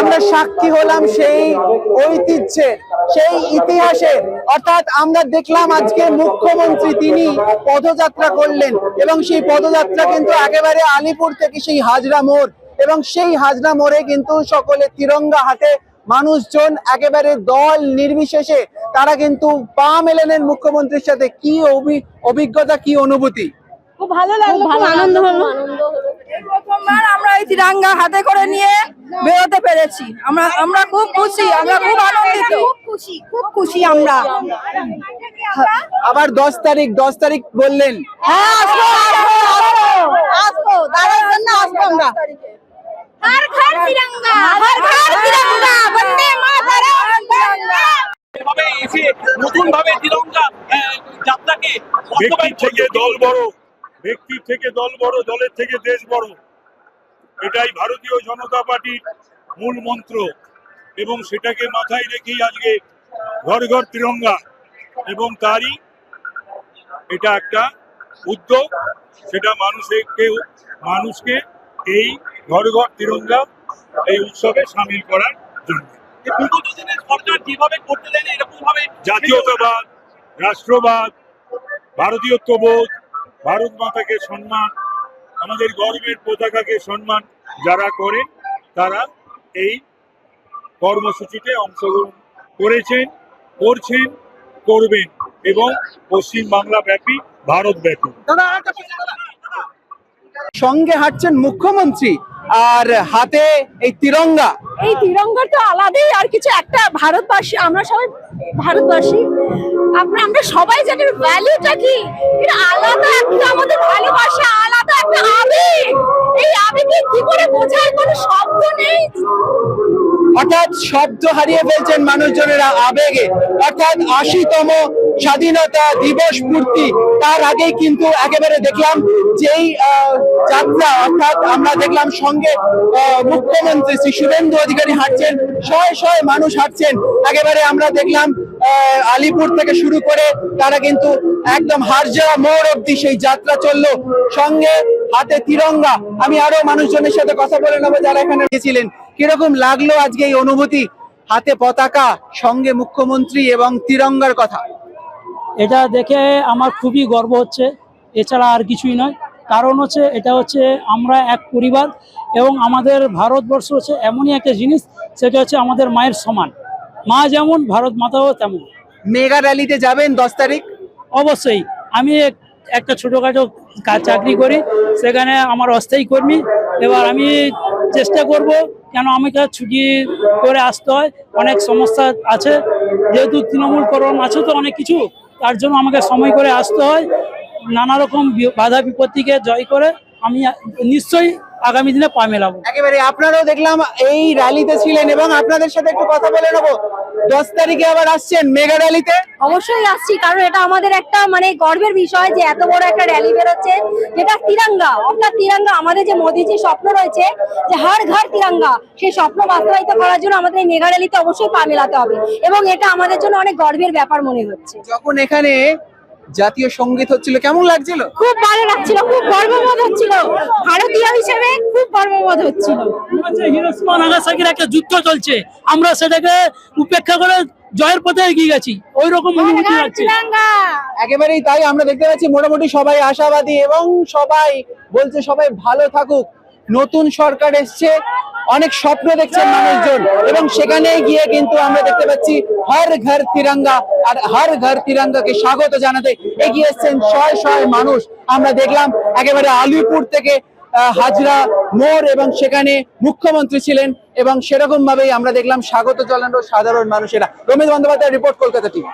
আমরা সাক্ষী হলাম সেই ঐতিহ্যের, সেই ইতিহাসের। অর্থাৎ আমরা দেখলাম আজকে মুখ্যমন্ত্রী তিনি পদযাত্রা করলেন এবং সেই পদযাত্রা কিন্তু একেবারে আলিপুর থেকে সেই হাজরা মোড়, এবং সেই হাজরা মোড়ে কিন্তু সকলে তিরঙ্গা হাতে মানুষজন একেবারে দল নির্বিশেষে তারা কিন্তু পা মেলেন মুখ্যমন্ত্রীর সাথে। কি অভিজ্ঞতা, কি অনুভূতি? খুব ভালো লাগলো, খুব আনন্দ হলো। প্রথমবার আমরা এই তিরঙ্গা হাতে করে নিয়ে বেরোতে পেরেছি। আমরা খুব খুশি, আমরা খুব আনন্দিত, খুব খুশি আমরা। আবার 10 তারিখ বললেন। হ্যাঁ, আসবো, দাদার জন্য আসবো আমরা। হর ঘর তিরঙ্গা, হর ঘর তিরঙ্গা, বন্দে মাতরম তিরঙ্গা। এভাবে এসে নতুন ভাবে তিরঙ্গা যাত্রাকে ব্যক্তির থেকে দল বড়, ব্যক্তির থেকে দল বড়, দলের থেকে দেশ বড়, এটাই ভারতীয় জনতা পার্টির মূল মন্ত্র এবং সেটাকে মাথায় রেখেই আজকে ঘর ঘর তিরঙ্গা, এবং তারই এটা একটা উদ্যোগ, সেটা মানুষকে এই ঘর ঘর তিরঙ্গা এই উৎসবে সামিল করার জন্য। বিগত দিনের সরকার যেভাবে করতে দেন এরকম ভাবে জাতীয়তাবাদ, রাষ্ট্রবাদ, ভারতীয়ত্ববোধ, ভারত মাতাকে সম্মান, আমাদের গর্বের পতাকাকে সম্মান যারা করেন তারা এই কর্মসূচিতে অংশগ্রহণ করেছেন, করছেন, করবেন এবং পশ্চিম বাংলা ব্যাপী, ভারত ব্যাপী। সঙ্গে হাঁটছেন মুখ্যমন্ত্রী আর হাতে এই তিরঙ্গা। এই তিরঙ্গার তো আলাদাই আর কিছু একটা। ভারতবাসী, আমরা সবাই ভারতবাসী, আমরা সবাই জানি ভ্যালুটা কি। এটা আলাদা একটা আমাদের ভালোবাসা, আলাদা একটা আবেগ। এই আবেগে কি করে বোঝার কোনো শব্দ নেই। অর্থাৎ শব্দ হারিয়ে ফেলছেন মানুষজনেরা আবেগে। অর্থাৎ 80তম স্বাধীনতা দিবস পূর্তি, তার আগেই কিন্তু একেবারে দেখলাম যেই যাত্রা, অর্থাৎ আমরা দেখলাম সঙ্গে মুখ্যমন্ত্রী শ্রী শুভেন্দু অধিকারী হাঁটছেন, শয়ে শয়ে মানুষ হাঁটছেন। একেবারে আমরা দেখলাম আলিপুর থেকে শুরু করে তারা কিন্তু একদম হাজরা মোড় অব্দি সেই যাত্রা চললো, সঙ্গে হাতে তিরঙ্গা। আমি আরো মানুষজনের সাথে কথা বলে নেবো যারা এখানে গেছিলেন। কিরকম লাগলো আজকে এই অনুভূতি, হাতে পতাকা, সঙ্গে মুখ্যমন্ত্রী এবং তিরঙ্গার কথা? এটা দেখে আমার খুবই গর্ব হচ্ছে, এছাড়া আর কিছুই নয়। কারণ হচ্ছে এটা হচ্ছে আমরা এক পরিবার, এবং আমাদের ভারতবর্ষ হচ্ছে এমনই একটা জিনিস, সেটা হচ্ছে আমাদের মায়ের সমান। মা যেমন, ভারত মাতাও তেমন। মেগা র্যালিতে যাবেন 10 তারিখ? অবশ্যই। আমি একটা ছোটোখাটো চাকরি করি, সেখানে আমার অস্থায়ী কর্মী। এবার আমি চেষ্টা করব, কেন আমাকে ছুটি করে আসতে হয়, অনেক সমস্যা আছে, যেহেতু তৃণমূলকরণ আছে তো অনেক কিছু, তার জন্য আমাকে সময় করে আসতে হয়। নানা রকম বাধা বিপত্তিকে জয় করে আমি নিশ্চয়ই আগামী দিনে পা মেলাবো। একেবারে আপনারাও দেখলাম এই র্যালিতে ছিলেন, এবং আপনাদের সাথে একটু কথা বলে নেবো। 10 তারিখে আবার আসছেন মেগা র্যালিতে? অবশ্যই আসছি, কারণ এটা আমাদের একটা গর্বের বিষয় যে এত বড় একটা র্যালি বেরোচ্ছে, যেটা তিরঙ্গা। অর্থাৎ তিরঙ্গা, আমাদের যে মোদিজির স্বপ্ন রয়েছে যে হর ঘর তিরঙ্গা, সেই স্বপ্ন বাস্তবায়িত করার জন্য আমাদের এই মেগা র্যালিতে অবশ্যই পা মেলাতে হবে, এবং এটা আমাদের জন্য অনেক গর্বের ব্যাপার মনে হচ্ছে। যখন এখানে জাতীয় সঙ্গীত হচ্ছিল কেমন লাগছিল? খুব ভালো লাগছিল, খুব গর্ববোধ হচ্ছিল, ভারতীয় হিসেবে খুব গর্ববোধ হচ্ছিল। হিরোশিমা নাগাসাকির একটা যুদ্ধ চলছে, আমরা সেটাকে উপেক্ষা করে জয়ের পথে এগিয়ে গেছি, ওই রকম অনুভূতি হচ্ছে। একেবারেই তাই, আমরা দেখতে পাচ্ছি মোটামুটি সবাই আশাবাদী এবং সবাই বলছে সবাই ভালো থাকুক। নতুন সরকার এসছে, অনেক স্বপ্ন দেখছেন মানুষজন, এবং সেখানে গিয়ে কিন্তু আমরা দেখতে পাচ্ছি হর ঘর তিরঙ্গা, আর হর ঘর তিরঙ্গাকে স্বাগত জানাতে এগিয়ে এসছেন শয়ে শয়ে মানুষ। আমরা দেখলাম একেবারে আলিপুর থেকে হাজরা মোড়, এবং সেখানে মুখ্যমন্ত্রী ছিলেন, এবং সেরকম ভাবেই আমরা দেখলাম স্বাগত জানানো সাধারণ মানুষেরা। Ramesh Bandyopadhyay report, Kolkata TV.